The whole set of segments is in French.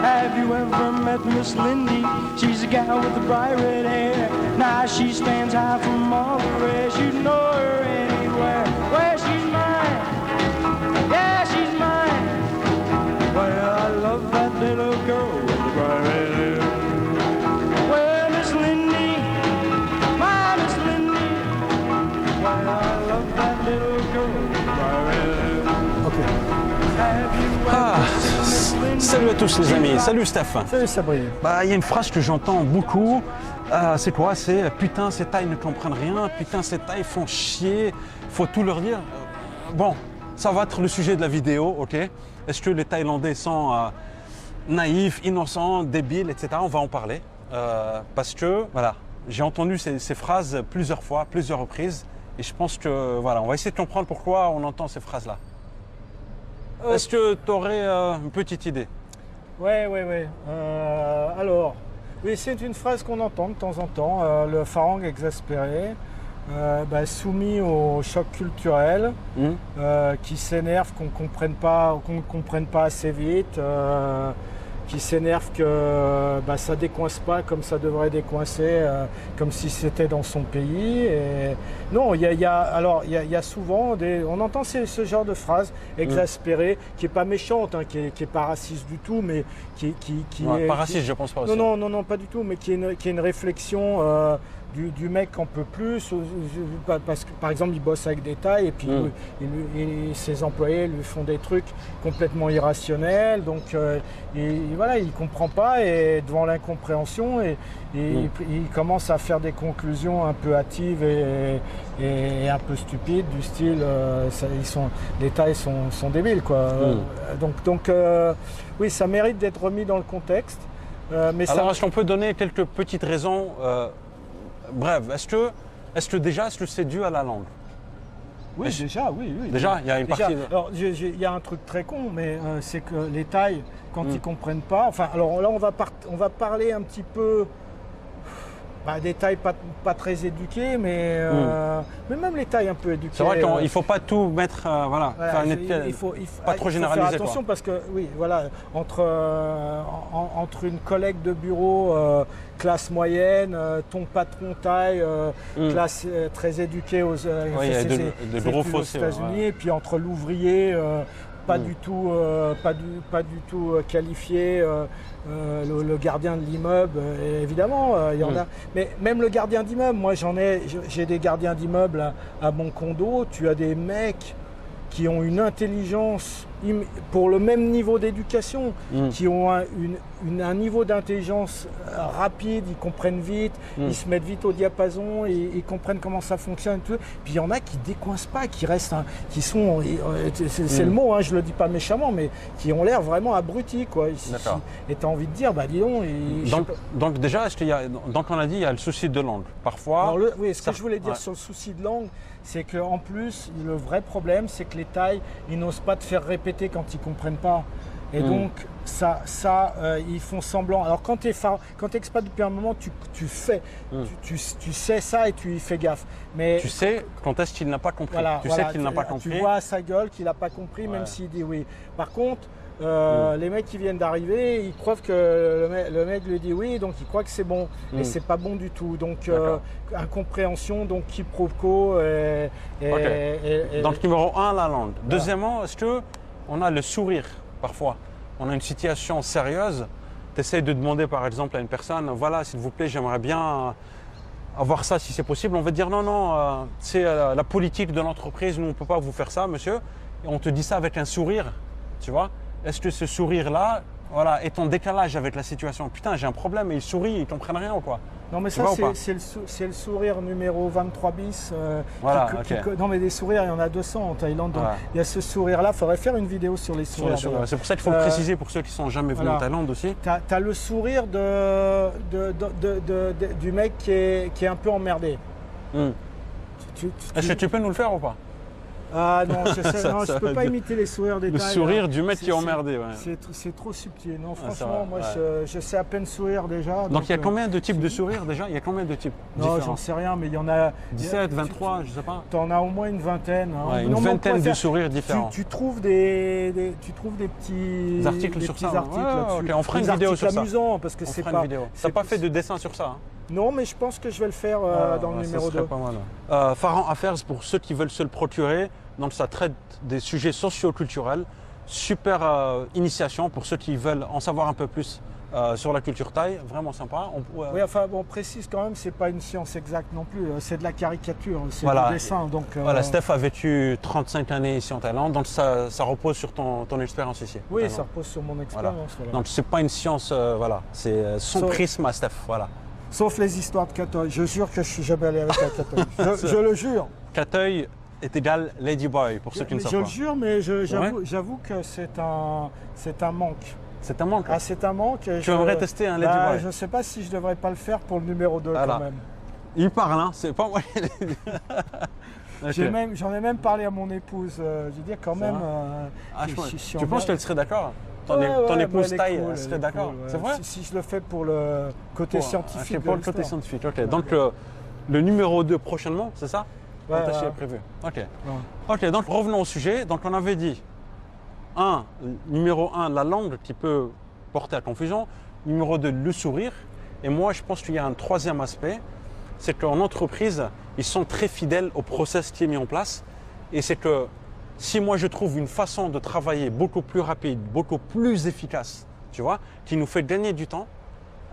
Have you ever met Miss Lindy? She's a gal with the bright red hair. Now she stands high from all the rest. You know her anywhere. Well, she's mine. Yeah, she's mine. Well, I love that little girl with the bright red hair. Well, Miss Lindy, my Miss Lindy. Well, I love that little girl with the bright red hair. Ok. Have you ever seen Miss Lindy? Salut à tous les amis, salut Steph. Salut Sabri. Bah, il y a une phrase que j'entends beaucoup, c'est quoi? C'est putain ces Thaïs ne comprennent rien, putain ces Thaïs font chier, faut tout leur dire. Bon, ça va être le sujet de la vidéo, ok? Est-ce que les Thaïlandais sont naïfs, innocents, débiles, etc. On va en parler, parce que voilà, j'ai entendu ces phrases plusieurs fois, plusieurs reprises, et je pense que voilà, on va essayer de comprendre pourquoi on entend ces phrases-là. Est-ce que tu aurais une petite idée? Ouais. Alors, oui, c'est une phrase qu'on entend de temps en temps. Le farang exaspéré, soumis au choc culturel, qui s'énerve qu'on ne comprenne pas assez vite, qui s'énerve que ça décoince pas comme ça devrait décoincer, comme si c'était dans son pays. Et non, il y a souvent on entend ce genre de phrase exaspérée, qui est pas méchante, hein, qui est pas raciste du tout, mais qui est pas raciste, je pense pas aussi. Non, pas du tout, mais qui est une réflexion. Du mec qu'on peut plus, parce que par exemple il bosse avec des Thaïs et puis ses employés lui font des trucs complètement irrationnels, donc voilà, il comprend pas, et devant l'incompréhension il commence à faire des conclusions un peu hâtives et un peu stupides, du style les Thaïs sont débiles quoi. Donc oui, ça mérite d'être remis dans le contexte. Alors est-ce qu'on peut donner quelques petites raisons? Bref, est-ce que déjà c'est dû à la langue? Oui, déjà, oui. Déjà, il y a une partie. Alors, il y a un truc très con, mais c'est que les Thaïs, quand ils comprennent pas. Enfin, alors là, on va parler un petit peu des Thaïs pas très éduqués, mais même les Thaïs un peu éduqués. C'est vrai qu'il ne faut pas tout mettre, il faut pas trop généraliser. Faire attention parce que, oui, voilà, entre une collègue de bureau, classe moyenne, ton patron Thaï, classe très éduquée aux États-Unis, et puis entre l'ouvrier, pas du tout qualifié, le gardien de l'immeuble, évidemment, il y en a. Mais même le gardien d'immeuble, moi j'ai des gardiens d'immeuble à mon condo, tu as des mecs qui ont une intelligence pour le même niveau d'éducation, qui ont un niveau d'intelligence rapide, ils comprennent vite, ils se mettent vite au diapason, ils comprennent comment ça fonctionne et tout. Puis il y en a qui décoincent pas, qui restent, qui sont, c'est le mot, hein, je le dis pas méchamment, mais qui ont l'air vraiment abrutis quoi. Et tu as envie de dire, dis donc. Donc déjà, donc on a dit, il y a le souci de langue. Parfois. Alors ce que je voulais dire sur le souci de langue, c'est qu'en plus, le vrai problème, c'est que les Thaïs, ils n'osent pas te faire répéter quand ils ne comprennent pas. Et donc, ils font semblant. Alors, quand tu es expat depuis un moment, tu sais ça et tu y fais gaffe. Mais tu sais quand est-ce qu'il n'a pas compris. Sais qu'il n'a pas compris. Tu vois à sa gueule qu'il n'a pas compris, même s'il dit oui. Par contre, les mecs qui viennent d'arriver, ils croient que le mec lui dit oui, donc ils croient que c'est bon. Et c'est pas bon du tout. Donc, incompréhension, donc quiproquo. Donc, numéro 1, la langue. Deuxièmement, est-ce qu'on a le sourire parfois? On a une situation sérieuse, tu essaies de demander par exemple à une personne, voilà, s'il vous plaît, j'aimerais bien avoir ça si c'est possible. On va dire non, c'est la politique de l'entreprise, nous on ne peut pas vous faire ça, monsieur. Et on te dit ça avec un sourire, tu vois. Est-ce que ce sourire-là, voilà, est en décalage avec la situation? Putain, j'ai un problème et ils sourient, ils ne comprennent rien ou quoi? Non mais ça c'est le sourire numéro 23 bis. Voilà, non mais des sourires, il y en a 200 en Thaïlande. Donc il y a ce sourire-là, il faudrait faire une vidéo sur les sourires. C'est pour ça qu'il faut le préciser pour ceux qui ne sont jamais venus en Thaïlande aussi. Tu as le sourire du mec qui est un peu emmerdé. Est-ce que tu peux nous le faire ou pas? Ah non, je peux pas imiter les sourires des Le Thaïs. sourire du mec qui est emmerdé. Ouais. C'est trop subtil. Non, Ah, franchement, moi, ouais. je sais à peine sourire déjà. Donc il y a combien de types de sourires déjà? Il y a combien de types Non, différents? j'en sais rien, mais il y en a. 17, 23, je sais pas. T'en as au moins une vingtaine. Hein. Ouais, une Non, mais on vingtaine pourrait de faire- sourires différents. Tu trouves des petits Articles sur petits ça, ouais. articles Ouais, là-dessus. ok, on fera Des une vidéo articles sur ça. amusants parce que On c'est fera pas. une vidéo. T'as pas fait de dessin sur ça hein? Non, mais je pense que je vais le faire dans le Ouais, numéro ça serait 2. pas mal. Farhan Affairs, pour ceux qui veulent se le procurer, donc ça traite des sujets socio-culturels. Super initiation pour ceux qui veulent en savoir un peu plus sur la culture thaï. Vraiment sympa. Oui, enfin, on précise quand même, c'est pas une science exacte non plus. C'est de la caricature, c'est Voilà. du dessin. Donc, Voilà, Steph a vécu 35 années ici en Thaïlande, donc ça repose sur ton expérience ici. oui, Thaïlande. ça repose sur mon expérience. Voilà. Donc c'est pas une science, voilà, c'est son Sauf- prisme à Steph, voilà. Sauf les histoires de Katoy. Je jure que je suis jamais allé avec un Katoy. Je le jure. Kateuil est égal Ladyboy, pour ceux qui ne Je savent le pas. jure, mais j'avoue que c'est un manque. C'est un manque. Ah, c'est un manque. Tu aimerais tester un Ladyboy? Je ne sais pas si je devrais pas le faire pour le numéro 2 Voilà. quand même. Il parle, hein, c'est pas moi qui l'ai dit. Ok. J'en ai même parlé à mon épouse. Je veux dire quand Ça même. va Ah, que je- je suis tu en penses bien- qu'elle serait d'accord? Ton Ouais, ouais, épouse elle est Thaï cool, elle serait est d'accord? cool, ouais. C'est vrai? Si je le fais pour le côté Pour- scientifique. ok, pour de le côté l'histoire. scientifique, ok. Donc le numéro 2 prochainement, c'est ça? Ouais, Attaché ouais. est prévu. Ok. Ouais. Ok, donc revenons au sujet. Donc on avait dit, numéro 1, la langue qui peut porter à confusion. Numéro 2, le sourire. Et moi, je pense qu'il y a un troisième aspect, c'est qu'en entreprise, ils sont très fidèles au process qui est mis en place. Et c'est que si moi je trouve une façon de travailler beaucoup plus rapide, beaucoup plus efficace, tu vois, qui nous fait gagner du temps,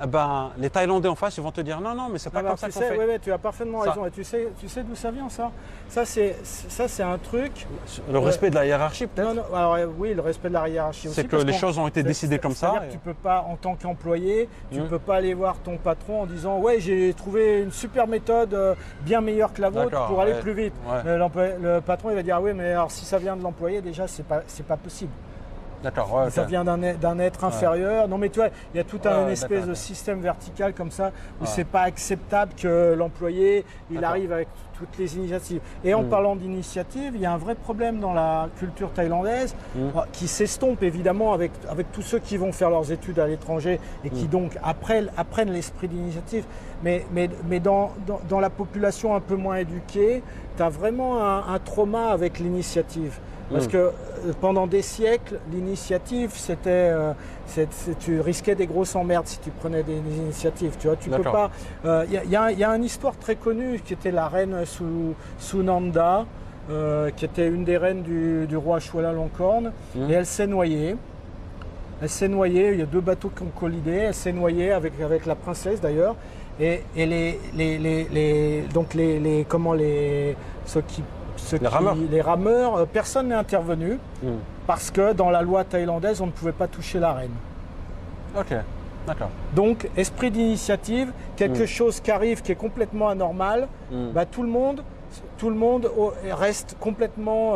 eh ben, les Thaïlandais en face, ils vont te dire non, non, mais c'est pas Alors, comme ça tu qu'on sais, fait. ouais, tu as parfaitement Ça. raison. Et tu sais d'où ça vient ça? Ça c'est un truc. Le respect de la hiérarchie, peut-être. Non, non, alors oui, le respect de la hiérarchie aussi. C'est que parce les qu'on- choses ont été décidées comme ça. C'est-à-dire que tu peux pas, en tant qu'employé, tu Mhm. peux pas aller voir ton patron en disant ouais, j'ai trouvé une super méthode bien meilleure que la vôtre D'accord, pour aller ouais. plus vite. Ouais. Le patron il va dire ah oui, mais alors si ça vient de l'employé déjà c'est pas possible. D'accord, ouais, Ça ok. vient d'un être inférieur. Non mais tu vois, il y a tout un Ouais, espèce d'accord, de ok. système vertical comme ça où Ouais. c'est pas acceptable que l'employé il D'accord. arrive avec toutes les initiatives. Et en Mm. parlant d'initiative, il y a un vrai problème dans la culture thaïlandaise Mm. qui s'estompe évidemment avec tous ceux qui vont faire leurs études à l'étranger et qui Mm. donc apprennent l'esprit d'initiative. Mais dans la population un peu moins éduquée, tu as vraiment un trauma avec l'initiative. Parce Mm. que pendant des siècles, l'initiative, tu risquais des grosses emmerdes si tu prenais des initiatives. Tu vois, tu peux D'accord. pas. Il y a une histoire très connue qui était la reine Sunanda, qui était une des reines du roi Chulalongkorn, Mm. et elle s'est noyée. Elle s'est noyée. Il y a 2 bateaux qui ont collidé. Elle s'est noyée avec la princesse d'ailleurs. Et les rameurs, personne n'est intervenu Mm. parce que dans la loi thaïlandaise, on ne pouvait pas toucher la reine. Ok, d'accord. Donc, esprit d'initiative, quelque chose qui arrive qui est complètement anormal, Mm. bah, tout le monde reste complètement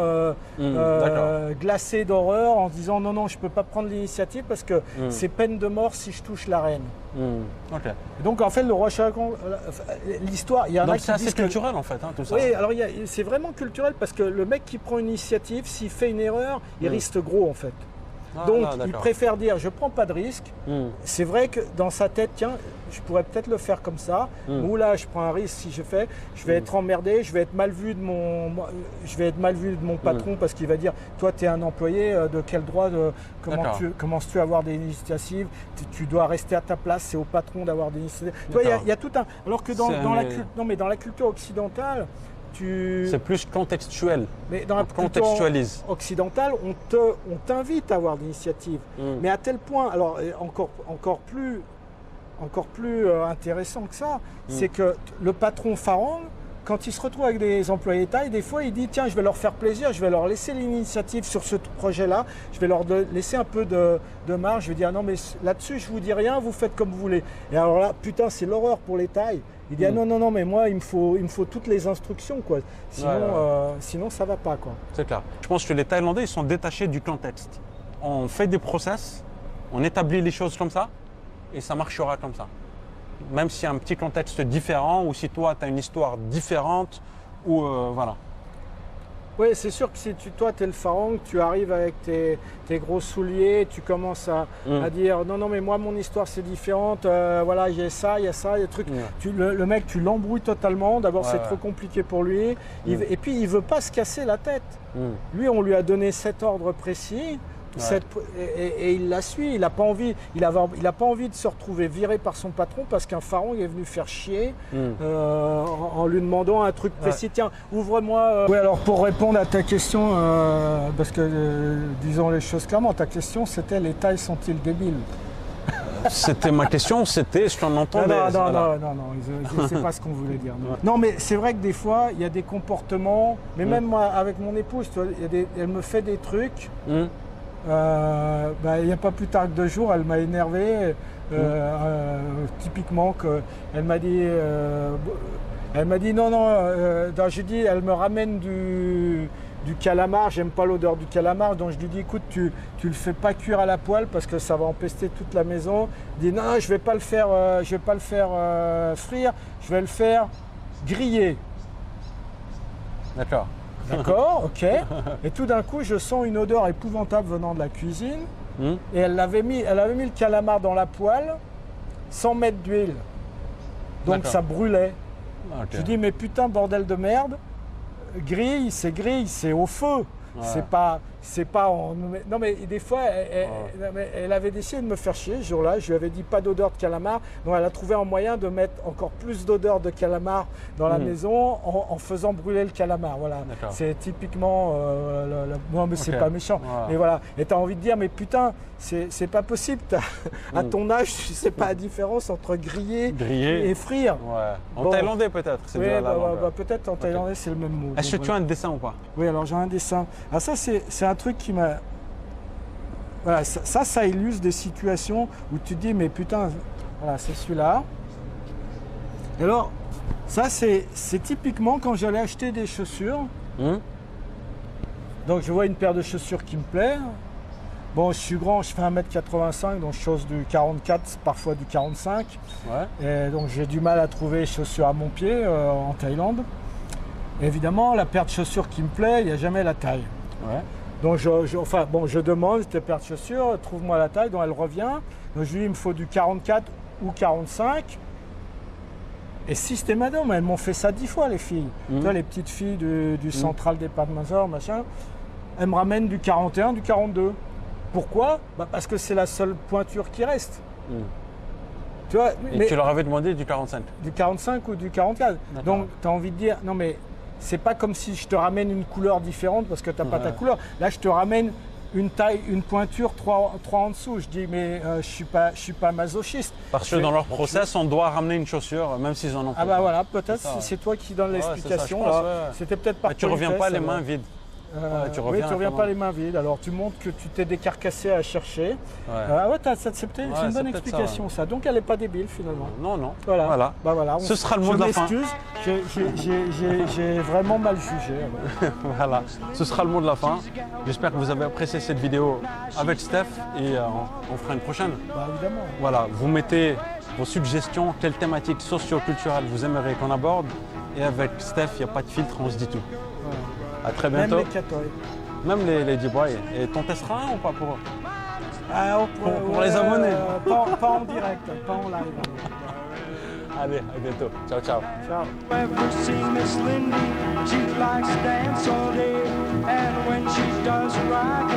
D'accord. glacé d'horreur en se disant non, je ne peux pas prendre l'initiative parce que Mm. c'est peine de mort si je touche la reine. Mm. Ok. Et donc, en fait, le roi Charakon, l'histoire, il y en a Donc qui c'est assez disent que- culturel en fait, hein, tout ça. Oui, alors c'est vraiment culturel parce que le mec qui prend une initiative, s'il fait une erreur, il Mm. risque gros en fait. Ah, Donc là, il d'accord. préfère dire je prends pas de risque. Mm. C'est vrai que dans sa tête, tiens, je pourrais peut-être le faire comme ça. Mm. Ou là, je prends un risque si je fais, je vais être emmerdé, je vais être mal vu de mon patron parce qu'il va dire toi tu es un employé, de quel droit D'accord. commences-tu à avoir des initiatives, tu dois rester à ta place, c'est au patron d'avoir des initiatives. Tu vois, D'accord. il y a tout un alors que dans la culture occidentale, C'est plus contextuel. mais dans la On culture contextualise. occidentale, on t'invite à avoir d'initiative. Mm. Mais à tel point, alors encore plus intéressant que ça, c'est que le patron Farang, quand il se retrouve avec des employés taille, des fois il dit tiens, je vais leur faire plaisir, je vais leur laisser l'initiative sur ce projet-là, je vais leur laisser un peu de marge, je vais dire non mais là-dessus je vous dis rien, vous faites comme vous voulez. Et alors là, putain, c'est l'horreur pour les tailles. Il dit ah non, mais moi il me faut toutes les instructions quoi. Sinon, Ouais. Sinon ça va pas quoi. C'est clair. Je pense que les Thaïlandais, ils sont détachés du contexte. On fait des process, on établit les choses comme ça, et ça marchera comme ça. Même s'il y a un petit contexte différent, ou si toi, tu as une histoire différente, ou voilà. Oui, c'est sûr que si toi, tu es le pharaon, que tu arrives avec tes gros souliers, tu commences à dire non, non, mais moi, mon histoire, c'est différente. Voilà, il y a ça, il y a ça, il y a des trucs. Le mec, tu l'embrouilles totalement. D'abord, c'est trop compliqué pour lui. Et puis, il ne veut pas se casser la tête. Lui, on lui a donné cet ordre précis. Et il la suit, il n'a pas envie, il a pas envie de se retrouver viré par son patron parce qu'un pharaon est venu faire chier en lui demandant un truc précis. Tiens, ouvre-moi. Oui, alors pour répondre à ta question, parce que disons les choses clairement, ta question c'était les tailles sont-ils débiles? C'était ma question, c'était, je t'en entendais. Non, c'est pas ce qu'on voulait dire. Non, mais c'est vrai que des fois, il y a des comportements, mais même moi, avec mon épouse, tu vois, elle me fait des trucs. Il n'y a pas plus tard que 2 jours, elle m'a énervé. Typiquement, elle m'a dit non, j'ai dit, elle me ramène du calamar, j'aime pas l'odeur du calamar, donc je lui dis écoute, tu le fais pas cuire à la poêle parce que ça va empester toute la maison. Il dit non, je vais pas le faire frire, je vais le faire griller. D'accord. D'accord, ok. Et tout d'un coup, je sens une odeur épouvantable venant de la cuisine. Et elle avait mis le calamar dans la poêle sans mettre d'huile. Donc ça brûlait. Je dis mais putain, bordel de merde. Grille, c'est au feu. C'est pas Non mais des fois, elle avait décidé de me faire chier ce jour-là. Je lui avais dit pas d'odeur de calamar. Donc elle a trouvé un moyen de mettre encore plus d'odeur de calamar dans la maison en faisant brûler le calamar. Voilà. C'est typiquement... Non mais c'est pas méchant. Mais voilà. Et tu as envie de dire, mais putain, c'est pas possible. À ton âge, tu sais pas la différence entre griller et frire. En thaïlandais peut-être. Peut-être en thaïlandais, c'est le même mot. Est-ce que tu as un dessin ou pas? Oui, alors j'ai un dessin. Alors ça, c'est un truc qui m'a... Voilà, ça illustre des situations où tu te dis, mais putain, voilà, c'est celui-là. Et alors, ça, c'est typiquement quand j'allais acheter des chaussures. Donc, je vois une paire de chaussures qui me plaît. Bon, je suis grand, je fais 1m85, donc je chausse du 44, parfois du 45. Et donc, j'ai du mal à trouver les chaussures à mon pied en Thaïlande. Et évidemment, la paire de chaussures qui me plaît, il n'y a jamais la taille. Donc je demande cette paire de chaussures, trouve-moi la taille, donc elle revient. Donc je lui dis il me faut du 44 ou 45. Et systématiquement, elles m'ont fait ça 10 fois les filles. Tu vois, les petites filles du Central Department Store, machin, elles me ramènent du 41, du 42. Pourquoi? Parce que c'est la seule pointure qui reste. Tu vois, et tu leur avais demandé du 45? Du 45 ou du 44. Donc tu as envie de dire, non mais c'est pas comme si je te ramène une couleur différente parce que tu n'as pas ta couleur. Là, je te ramène une taille, une pointure 3 en dessous. Je dis, mais je suis pas masochiste. Parce que dans leur process, on doit ramener une chaussure, même s'ils en ont pas. Ah bah voilà, peut-être si c'est toi qui donnes l'explication. C'était peut-être pas. Tu reviens pas les mains vides. Tu reviens pas les mains vides. Alors tu montres que tu t'es décarcassé à chercher. C'est une bonne explication ça. Donc elle n'est pas débile finalement. Non. Voilà. Ce sera le mot de la fin. J'ai vraiment mal jugé. Voilà. Ce sera le mot de la fin. J'espère que vous avez apprécié cette vidéo avec Steph et on fera une prochaine. Évidemment. Voilà. Vous mettez vos suggestions, quelles thématiques socio-culturelles vous aimeriez qu'on aborde. Et avec Steph, il n'y a pas de filtre, on se dit tout. À très bientôt. Même les catoïs. Même les D-Boys. Et t'en testeras un ou pas pour eux? Pour les abonnés. Pas en direct, pas en live. Allez, à bientôt. Ciao, ciao. Ciao. Ever seen Miss Lindy? She likes to dance all day, and when she does right,